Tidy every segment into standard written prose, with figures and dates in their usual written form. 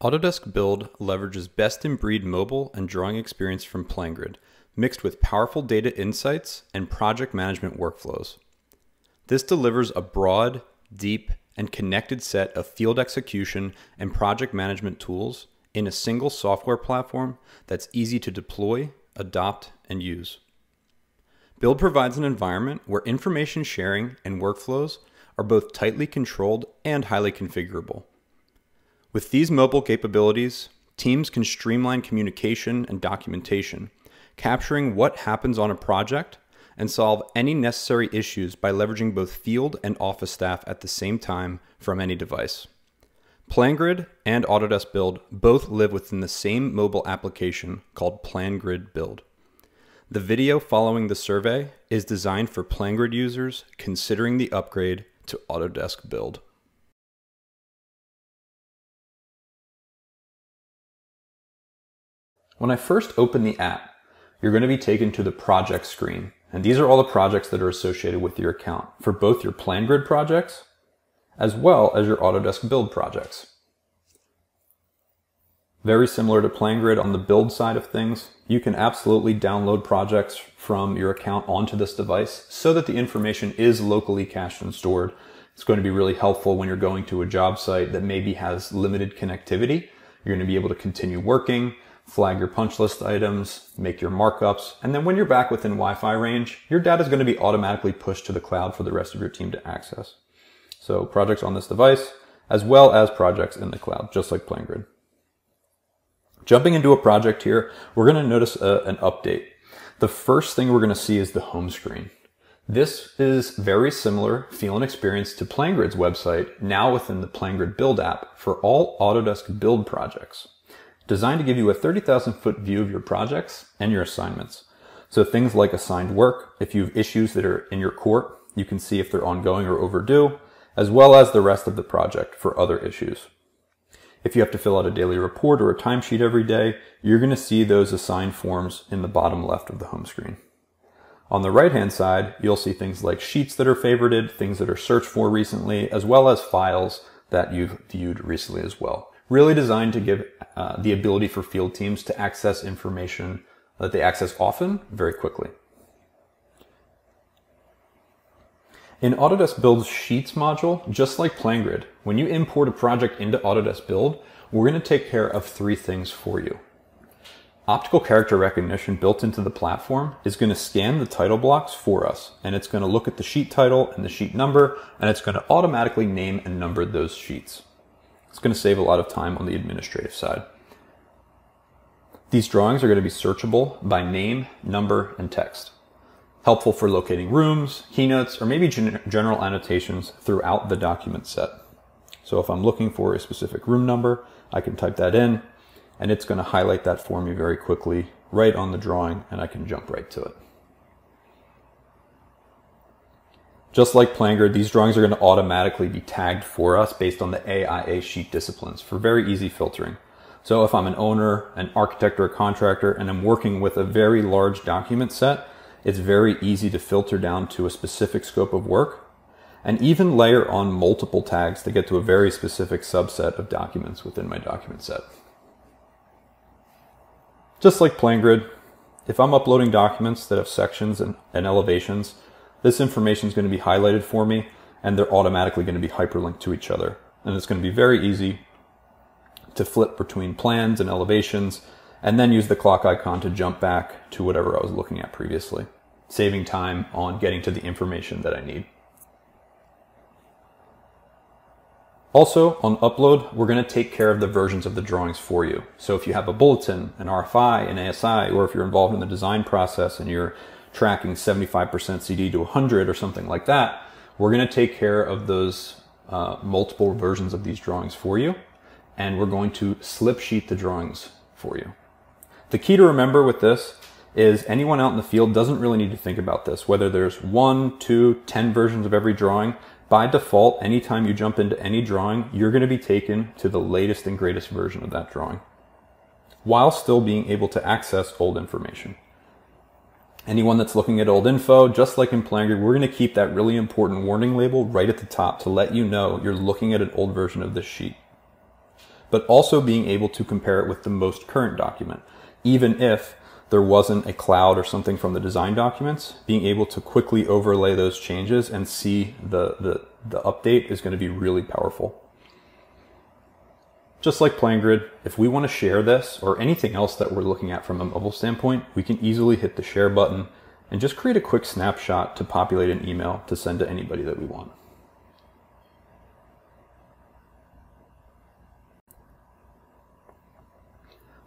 Autodesk Build leverages best-in-breed mobile and drawing experience from Plangrid, mixed with powerful data insights and project management workflows. This delivers a broad, deep, and connected set of field execution and project management tools in a single software platform that's easy to deploy, adopt, and use. Build provides an environment where information sharing and workflows are both tightly controlled and highly configurable. With these mobile capabilities, teams can streamline communication and documentation, capturing what happens on a project and solve any necessary issues by leveraging both field and office staff at the same time from any device. Plangrid and Autodesk Build both live within the same mobile application called Plangrid Build. The video following the survey is designed for Plangrid users considering the upgrade to Autodesk Build. When I first open the app, you're going to be taken to the project screen, and these are all the projects that are associated with your account for both your Plangrid projects as well as your Autodesk Build projects. Very similar to Plangrid on the build side of things, you can absolutely download projects from your account onto this device so that the information is locally cached and stored. It's going to be really helpful when you're going to a job site that maybe has limited connectivity. You're going to be able to continue working, flag your punch list items, make your markups, and then when you're back within Wi-Fi range, your data is going to be automatically pushed to the cloud for the rest of your team to access. So projects on this device, as well as projects in the cloud, just like Plangrid. Jumping into a project here, we're going to notice an update. The first thing we're going to see is the home screen. This is very similar feel and experience to Plangrid's website, now within the Plangrid Build app for all Autodesk Build projects. Designed to give you a 30,000-foot view of your projects and your assignments. So things like assigned work, if you have issues that are in your court, you can see if they're ongoing or overdue, as well as the rest of the project for other issues. If you have to fill out a daily report or a timesheet every day, you're going to see those assigned forms in the bottom left of the home screen. On the right-hand side, you'll see things like sheets that are favorited, things that are searched for recently, as well as files that you've viewed recently as well. Really designed to give the ability for field teams to access information that they access often very quickly. In Autodesk Build's Sheets module, just like Plangrid, when you import a project into Autodesk Build, we're going to take care of three things for you. Optical character recognition built into the platform is going to scan the title blocks for us, and it's going to look at the sheet title and the sheet number, and it's going to automatically name and number those sheets. It's going to save a lot of time on the administrative side. These drawings are going to be searchable by name, number, and text. Helpful for locating rooms, keynotes, or maybe general annotations throughout the document set. So if I'm looking for a specific room number, I can type that in, and it's going to highlight that for me very quickly right on the drawing, and I can jump right to it. Just like Plangrid, these drawings are going to automatically be tagged for us based on the AIA sheet disciplines for very easy filtering. So if I'm an owner, an architect, or a contractor, and I'm working with a very large document set, it's very easy to filter down to a specific scope of work and even layer on multiple tags to get to a very specific subset of documents within my document set. Just like Plangrid, if I'm uploading documents that have sections and elevations, this information is going to be highlighted for me, and they're automatically going to be hyperlinked to each other. And it's going to be very easy to flip between plans and elevations, and then use the clock icon to jump back to whatever I was looking at previously, saving time on getting to the information that I need. Also, on upload, we're going to take care of the versions of the drawings for you. So if you have a bulletin, an RFI, an ASI, or if you're involved in the design process and you're tracking 75% CD to 100 or something like that, we're going to take care of those multiple versions of these drawings for you, and we're going to slip sheet the drawings for you. The key to remember with this is anyone out in the field doesn't really need to think about this, whether there's 1, 2, 10 versions of every drawing. By default, anytime you jump into any drawing, you're going to be taken to the latest and greatest version of that drawing, while still being able to access old information. Anyone that's looking at old info, just like in Plangrid, we're going to keep that really important warning label right at the top to let you know you're looking at an old version of this sheet. but also being able to compare it with the most current document. Even if there wasn't a cloud or something from the design documents, being able to quickly overlay those changes and see the update is going to be really powerful. Just like Plangrid, if we want to share this or anything else that we're looking at from a mobile standpoint, we can easily hit the share button and just create a quick snapshot to populate an email to send to anybody that we want.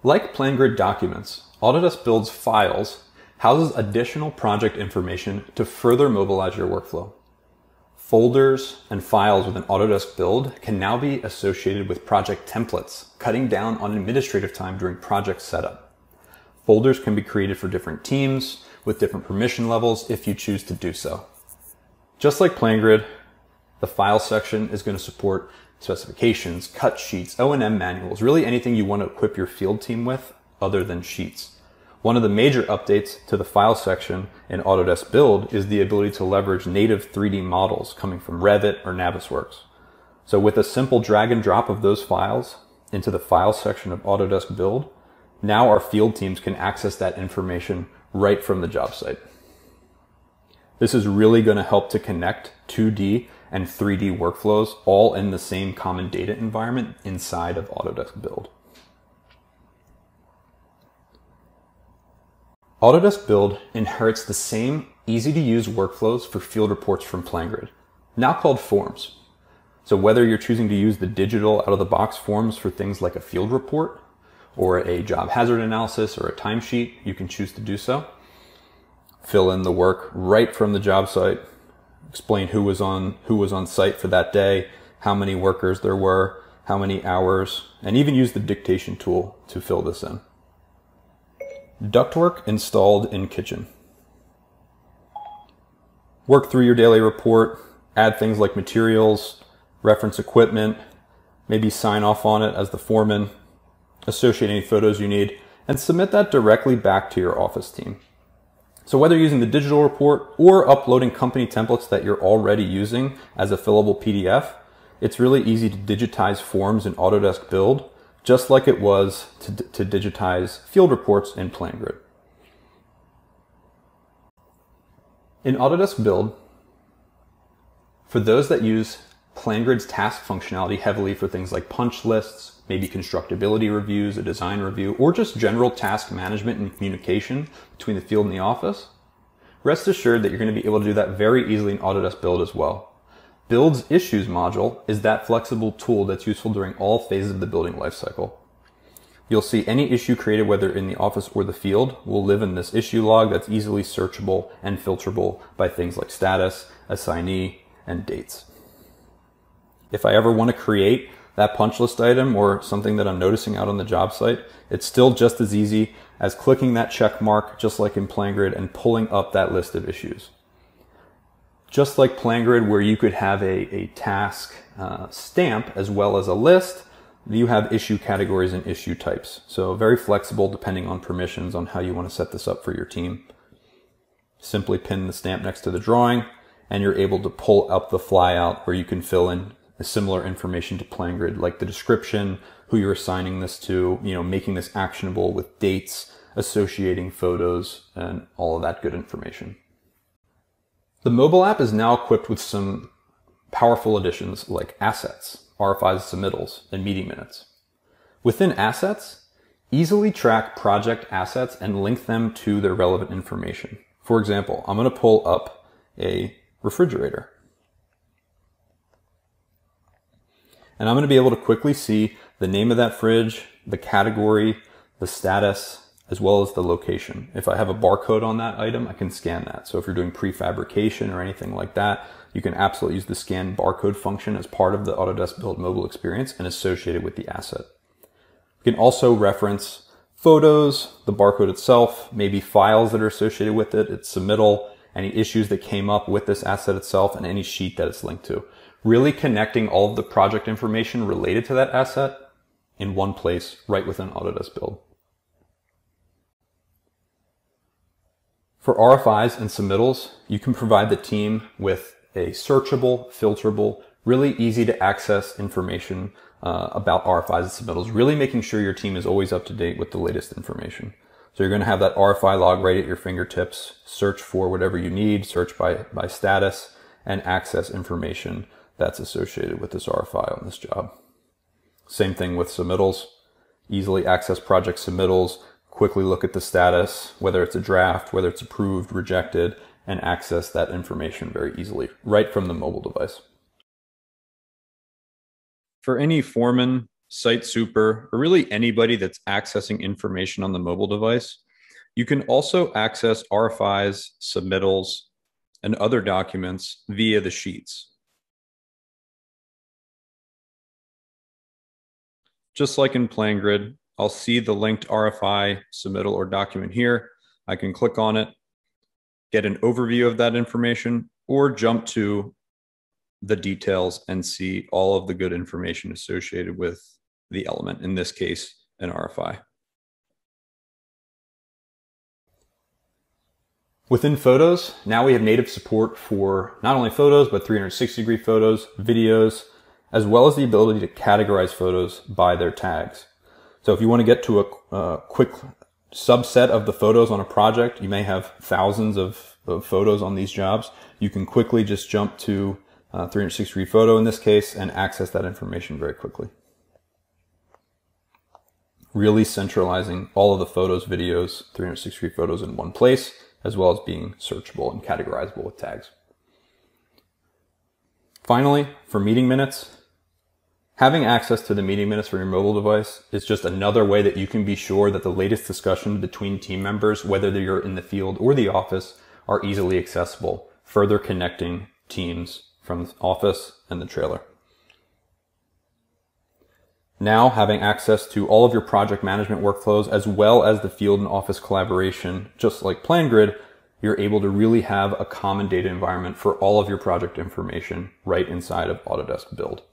Like Plangrid documents, Autodesk Build's files houses additional project information to further mobilize your workflow. Folders and files within Autodesk Build can now be associated with project templates, cutting down on administrative time during project setup. Folders can be created for different teams with different permission levels if you choose to do so. Just like Plangrid, the file section is going to support specifications, cut sheets, O&M manuals, really anything you want to equip your field team with other than sheets. One of the major updates to the file section in Autodesk Build is the ability to leverage native 3D models coming from Revit or Navisworks. So with a simple drag and drop of those files into the file section of Autodesk Build, now our field teams can access that information right from the job site. This is really going to help to connect 2D and 3D workflows all in the same common data environment inside of Autodesk Build. Autodesk Build inherits the same easy-to-use workflows for field reports from Plangrid, now called forms. So whether you're choosing to use the digital out-of-the-box forms for things like a field report or a job hazard analysis or a timesheet, you can choose to do so. Fill in the work right from the job site, explain who was on site for that day, how many workers there were, how many hours, and even use the dictation tool to fill this in. Ductwork installed in kitchen. Work through your daily report, add things like materials, reference equipment, maybe sign off on it as the foreman, associate any photos you need, and submit that directly back to your office team. So whether using the digital report or uploading company templates that you're already using as a fillable PDF, it's really easy to digitize forms in Autodesk Build, just like it was to digitize field reports in Plangrid. In Autodesk Build, for those that use Plangrid's task functionality heavily for things like punch lists, maybe constructability reviews, a design review, or just general task management and communication between the field and the office, rest assured that you're going to be able to do that very easily in Autodesk Build as well. Build's Issues module is that flexible tool that's useful during all phases of the building lifecycle. You'll see any issue created, whether in the office or the field, will live in this issue log that's easily searchable and filterable by things like status, assignee, and dates. If I ever want to create that punch list item or something that I'm noticing out on the job site, it's still just as easy as clicking that check mark, just like in Plangrid, and pulling up that list of issues. Just like Plangrid, where you could have a task stamp as well as a list, you have issue categories and issue types. So very flexible depending on permissions on how you want to set this up for your team. Simply pin the stamp next to the drawing and you're able to pull up the flyout where you can fill in similar information to Plangrid, like the description, who you're assigning this to, making this actionable with dates, associating photos, and all of that good information. The mobile app is now equipped with some powerful additions like assets, RFIs, submittals, and meeting minutes. Within assets, easily track project assets and link them to their relevant information. For example, I'm going to pull up a refrigerator. And I'm going to be able to quickly see the name of that fridge, the category, the status, as well as the location. If I have a barcode on that item, I can scan that. So if you're doing prefabrication or anything like that, you can absolutely use the scan barcode function as part of the Autodesk Build mobile experience and associate it with the asset. You can also reference photos, the barcode itself, maybe files that are associated with it, its submittal, any issues that came up with this asset itself, and any sheet that it's linked to. Really connecting all of the project information related to that asset in one place right within Autodesk Build. For RFIs and submittals, you can provide the team with a searchable, filterable, really easy to access information about RFIs and submittals, really making sure your team is always up to date with the latest information. So you're going to have that RFI log right at your fingertips, search for whatever you need, search by status, and access information that's associated with this RFI on this job. Same thing with submittals. Easily access project submittals, quickly look at the status, whether it's a draft, whether it's approved, rejected, and access that information very easily, right from the mobile device. For any foreman, site super, or really anybody that's accessing information on the mobile device, you can also access RFIs, submittals, and other documents via the sheets. Just like in Plangrid, I'll see the linked RFI, submittal, or document here. I can click on it, get an overview of that information, or jump to the details and see all of the good information associated with the element, in this case, an RFI. Within Photos, now we have native support for not only photos, but 360-degree photos, videos, as well as the ability to categorize photos by their tags. So if you want to get to a quick subset of the photos on a project, you may have thousands of photos on these jobs. You can quickly just jump to 360-degree photo in this case and access that information very quickly. Really centralizing all of the photos, videos, 360-degree photos in one place, as well as being searchable and categorizable with tags. Finally, for meeting minutes, having access to the meeting minutes from your mobile device is just another way that you can be sure that the latest discussion between team members, whether you're in the field or the office, are easily accessible, further connecting teams from the office and the trailer. Now, having access to all of your project management workflows, as well as the field and office collaboration, just like Plangrid, you're able to really have a common data environment for all of your project information right inside of Autodesk Build.